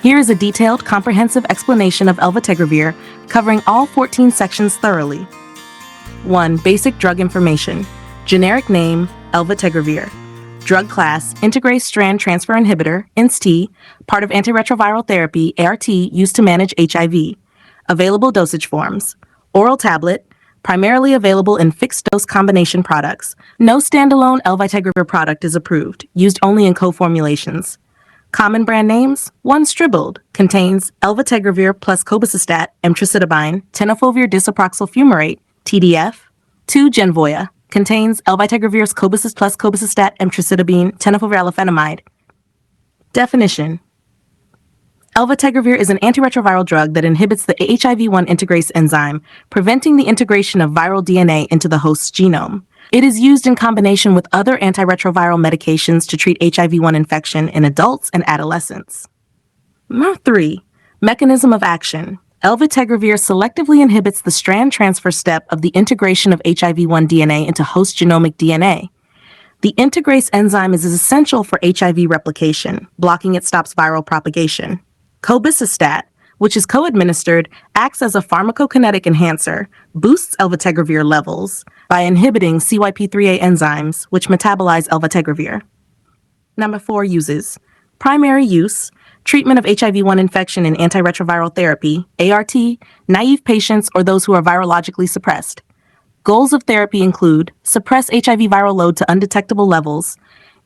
Here is a detailed, comprehensive explanation of Elvitegravir, covering all 14 sections thoroughly. 1. Basic drug information. Generic name, Elvitegravir. Drug class, integrase strand transfer inhibitor, INST, part of antiretroviral therapy, ART, used to manage HIV. Available dosage forms. Oral tablet, primarily available in fixed-dose combination products. No standalone Elvitegravir product is approved, used only in co-formulations. Common brand names: 1. Stribild, contains Elvitegravir plus cobicistat, emtricitabine, tenofovir disoproxil fumarate, TDF. 2. Genvoya, contains Elvitegravir's cobicis plus cobicistat, emtricitabine, tenofovir alafenamide. Definition: Elvitegravir is an antiretroviral drug that inhibits the HIV-1 integrase enzyme, preventing the integration of viral DNA into the host's genome. It is used in combination with other antiretroviral medications to treat HIV-1 infection in adults and adolescents. 3. Mechanism of action. Elvitegravir selectively inhibits the strand transfer step of the integration of HIV-1 DNA into host genomic DNA. The integrase enzyme is essential for HIV replication. Blocking it stops viral propagation. Cobicistat, which is co-administered, acts as a pharmacokinetic enhancer, boosts Elvitegravir levels by inhibiting CYP3A enzymes, which metabolize Elvitegravir. 4. Uses. Primary use: treatment of HIV-1 infection in antiretroviral therapy, ART, naive patients or those who are virologically suppressed. Goals of therapy include suppress HIV viral load to undetectable levels,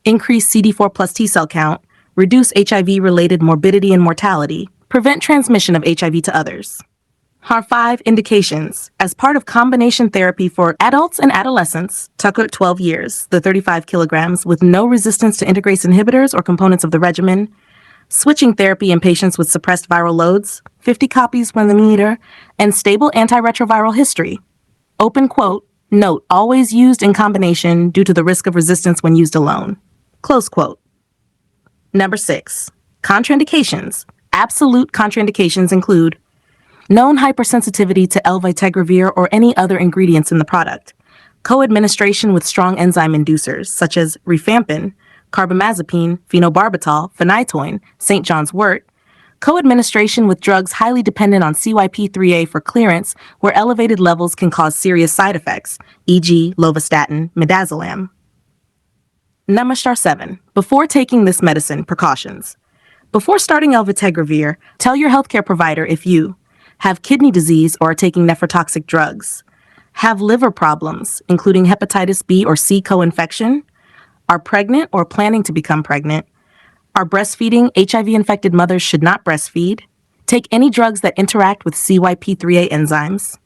increase CD4 plus T cell count, reduce HIV-related morbidity and mortality, prevent transmission of HIV to others. 5. Indications. As part of combination therapy for adults and adolescents, Tucker 12 years, the 35 kilograms, with no resistance to integrase inhibitors or components of the regimen. Switching therapy in patients with suppressed viral loads, 50 copies per milliliter, and stable antiretroviral history. Open quote, note, always used in combination due to the risk of resistance when used alone. Close quote. 6. Contraindications. Absolute contraindications include known hypersensitivity to Elvitegravir or any other ingredients in the product, co-administration with strong enzyme inducers such as rifampin, carbamazepine, phenobarbital, phenytoin, St. John's wort, co-administration with drugs highly dependent on CYP3A for clearance where elevated levels can cause serious side effects, e.g. lovastatin, midazolam. 7. Before taking this medicine, precautions. Before starting Elvitegravir, tell your healthcare provider if you have kidney disease or are taking nephrotoxic drugs, have liver problems, including hepatitis B or C co-infection, are pregnant or planning to become pregnant, are breastfeeding. HIV-infected mothers should not breastfeed, take any drugs that interact with CYP3A enzymes,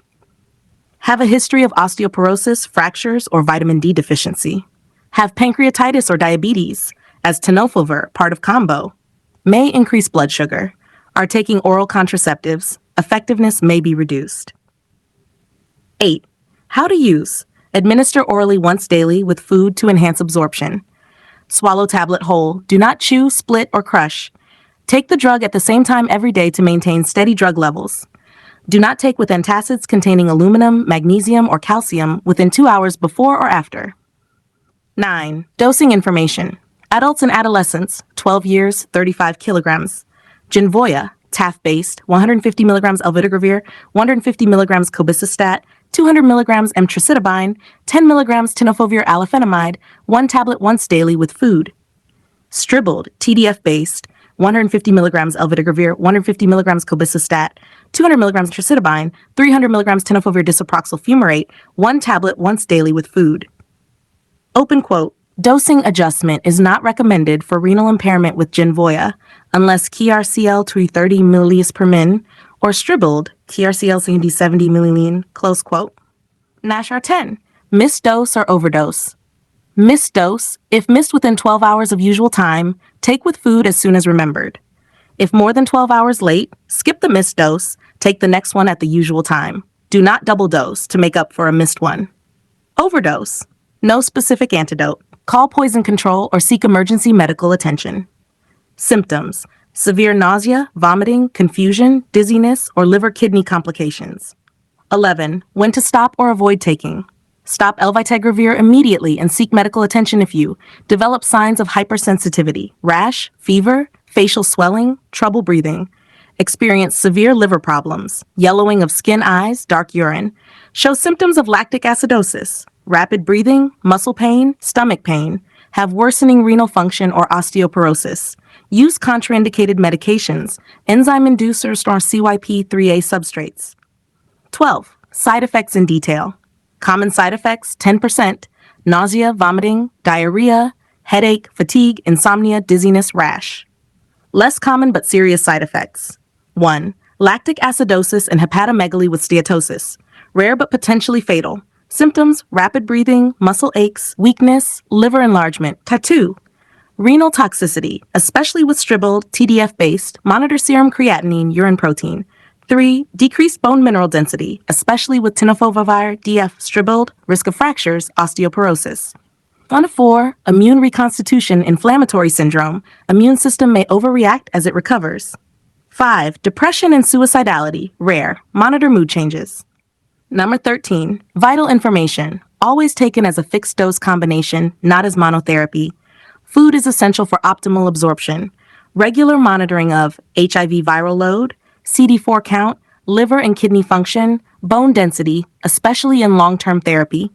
have a history of osteoporosis, fractures, or vitamin D deficiency, have pancreatitis or diabetes, as tenofovir, part of combo, may increase blood sugar, are taking oral contraceptives, effectiveness may be reduced. 8. How to use. Administer orally once daily with food to enhance absorption. Swallow tablet whole. Do not chew, split, or crush. Take the drug at the same time every day to maintain steady drug levels. Do not take with antacids containing aluminum, magnesium, or calcium within 2 hours before or after. 9. Dosing information. Adults and adolescents, 12 years, 35 kilograms. Genvoya, TAF-based, 150 milligrams Elvitegravir, 150 milligrams cobicistat, 200 milligrams emtricitabine, 10 milligrams tenofovir alafenamide, 1 tablet once daily with food. Stribild, TDF-based, 150 milligrams Elvitegravir, 150 milligrams cobicistat, 200 milligrams emtricitabine, 300 milligrams tenofovir disoproxil fumarate, 1 tablet once daily with food. Open quote. Dosing adjustment is not recommended for renal impairment with Genvoya unless KRCL 330 milliliters per min or Stribild KRCL 70 milliliters, close quote. NASHR 10. Missed dose or overdose. Missed dose. If missed within 12 hours of usual time, take with food as soon as remembered. If more than 12 hours late, skip the missed dose, take the next one at the usual time. Do not double dose to make up for a missed one. Overdose. No specific antidote. Call poison control or seek emergency medical attention. Symptoms: severe nausea, vomiting, confusion, dizziness, or liver-kidney complications. 11. When to stop or avoid taking. Stop Elvitegravir immediately and seek medical attention if you develop signs of hypersensitivity, rash, fever, facial swelling, trouble breathing. Experience severe liver problems, yellowing of skin, eyes, dark urine. Show symptoms of lactic acidosis, rapid breathing, muscle pain, stomach pain. Have worsening renal function or osteoporosis. Use contraindicated medications, enzyme inducers, or CYP3A substrates. 12. Side effects in detail. Common side effects 10%, nausea, vomiting, diarrhea, headache, fatigue, insomnia, dizziness, rash. Less common but serious side effects. 1. Lactic acidosis and hepatomegaly with steatosis. Rare but potentially fatal. Symptoms: rapid breathing, muscle aches, weakness, liver enlargement, tattoo. Renal toxicity, especially with Stribild, TDF-based, monitor serum creatinine, urine protein. 3. Decreased bone mineral density, especially with tenofovir, DF, Stribild, risk of fractures, osteoporosis. 1 to 4. Immune reconstitution, inflammatory syndrome. Immune system may overreact as it recovers. 5. Depression and suicidality, rare. Monitor mood changes. Number 13. Vital information, always taken as a fixed dose combination, not as monotherapy. Food is essential for optimal absorption. Regular monitoring of HIV viral load, CD4 count, liver and kidney function, bone density, especially in long-term therapy.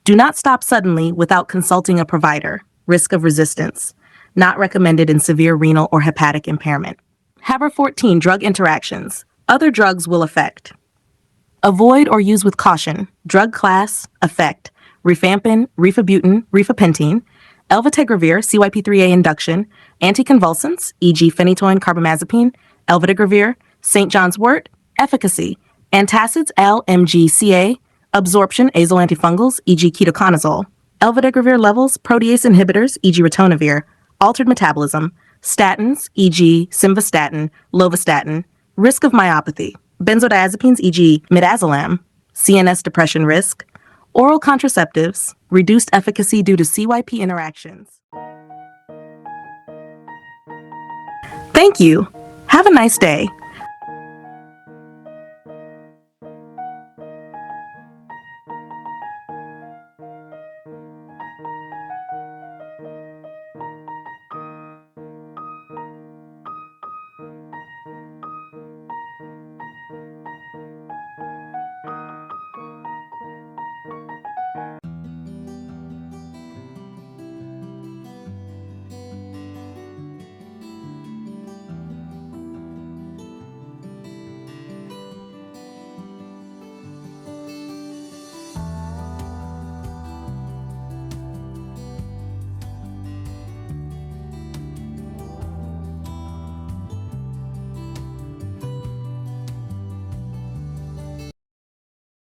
Do not stop suddenly without consulting a provider. Risk of resistance. Not recommended in severe renal or hepatic impairment. Number 14. Drug interactions. Other drugs will affect. Avoid or use with caution. Drug class, effect. Rifampin, rifabutin, rifapentine. Elvitegravir, CYP3A induction. Anticonvulsants, e.g. phenytoin, carbamazepine. Elvitegravir. St. John's wort, efficacy. Antacids, LMGCA. Absorption, azole antifungals, e.g. ketoconazole. Elvitegravir levels, protease inhibitors, e.g. ritonavir. Altered metabolism. Statins, e.g. simvastatin, lovastatin. Risk of myopathy. Benzodiazepines, e.g. midazolam. CNS depression risk. Oral contraceptives. Reduced efficacy due to CYP interactions. Thank you. Have a nice day.